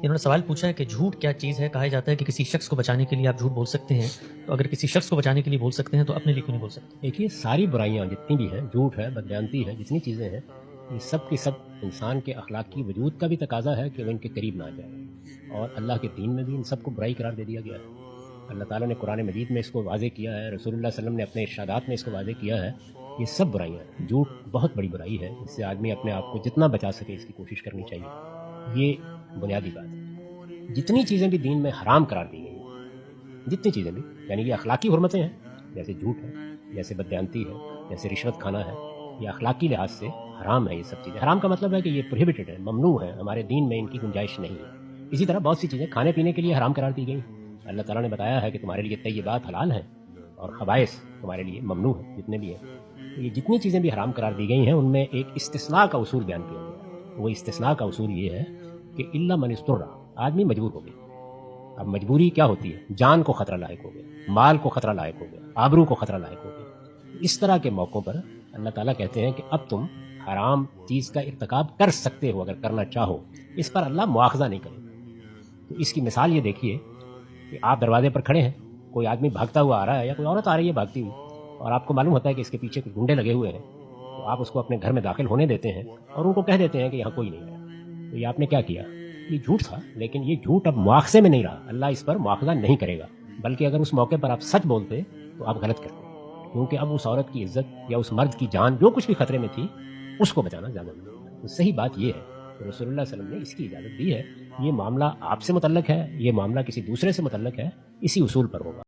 انہوں نے سوال پوچھا ہے کہ جھوٹ کیا چیز ہے. کہا جاتا ہے کہ کسی شخص کو بچانے کے لیے آپ جھوٹ بول سکتے ہیں, تو اگر کسی شخص کو بچانے کے لیے بول سکتے ہیں تو اپنے لیے کیوں نہیں بول سکتے؟ دیکھیے ساری برائیاں جتنی بھی ہیں, جھوٹ ہے, بدبیانتی ہے, جتنی چیزیں ہیں, یہ سب کی سب انسان کے اخلاقی وجود کا بھی تقاضا ہے کہ وہ ان کے قریب نہ آ جائے. اور اللہ کے دین میں بھی ان سب کو برائی قرار دے دیا گیا ہے. اللہ تعالیٰ نے قرآن مجید میں اس کو واضح کیا ہے, رسول اللہ صلی اللہ علیہ وسلم نے اپنے ارشادات میں اس کو واضح کیا ہے. یہ سب برائیاں ہیں. جھوٹ بہت بڑی برائی ہے, اس سے آدمی اپنے آپ کو جتنا بچا سکے اس کی کوشش کرنی چاہیے. یہ بنیادی بات ہے. جتنی چیزیں بھی دین میں حرام قرار دی گئی ہیں, جتنی چیزیں بھی, یعنی یہ اخلاقی حرمتیں ہیں, جیسے جھوٹ ہے, جیسے بدبیانتی ہے, جیسے رشوت کھانا ہے, یہ اخلاقی لحاظ سے حرام ہے. یہ سب چیزیں حرام کا مطلب ہے کہ یہ پروہیبٹڈ ہے, ممنوع ہے, ہمارے دین میں ان کی گنجائش نہیں ہے. اسی طرح بہت سی چیزیں کھانے پینے کے لیے حرام قرار دی گئی. اللہ تعالیٰ نے بتایا ہے کہ تمہارے لیے طیبات حلال ہیں اور خبائث تمہارے لیے ممنوع ہیں, جتنے بھی ہیں. یہ جتنی چیزیں بھی حرام قرار دی گئی ہیں ان میں ایک استثناء کا اصول بیان کیا گیا ہے. وہ استثناء کا اصول یہ ہے کہ الا من اضطر, آدمی مجبور ہو گیا. اب مجبوری کیا ہوتی ہے؟ جان کو خطرہ لاحق ہو گیا, مال کو خطرہ لاحق ہو گیا, آبرو کو خطرہ لاحق ہو گیا. اس طرح کے موقعوں پر اللہ تعالیٰ کہتے ہیں کہ اب تم حرام چیز کا ارتکاب کر سکتے ہو اگر کرنا چاہو, اس پر اللہ مواخذہ نہیں کرے. تو اس کی مثال یہ دیکھیے کہ آپ دروازے پر کھڑے ہیں, کوئی آدمی بھاگتا ہوا آ رہا ہے یا کوئی عورت آ رہی ہے بھاگتی ہوئی, اور آپ کو معلوم ہوتا ہے کہ اس کے پیچھے کچھ گنڈے لگے ہوئے ہیں, تو آپ اس کو اپنے گھر میں داخل ہونے دیتے ہیں اور ان کو کہہ دیتے ہیں کہ یہاں کوئی نہیں ہے. تو یہ آپ نے کیا کیا؟ یہ جھوٹ تھا, لیکن یہ جھوٹ اب مواخذے میں نہیں رہا. اللہ اس پر مواخذہ نہیں کرے گا, بلکہ اگر اس موقع پر آپ سچ بولتے تو آپ غلط کرتے, کیونکہ اب اس عورت کی عزت یا اس مرد کی جان جو کچھ بھی خطرے میں تھی اس کو بچانا زیادہ ضروری ہے. تو صحیح بات یہ ہے کہ رسول اللہ صلی اللہ علیہ وسلم نے اس کی اجازت دی ہے. یہ معاملہ آپ سے متعلق ہے, یہ معاملہ کسی دوسرے سے متعلق ہے, اسی اصول پر ہوگا.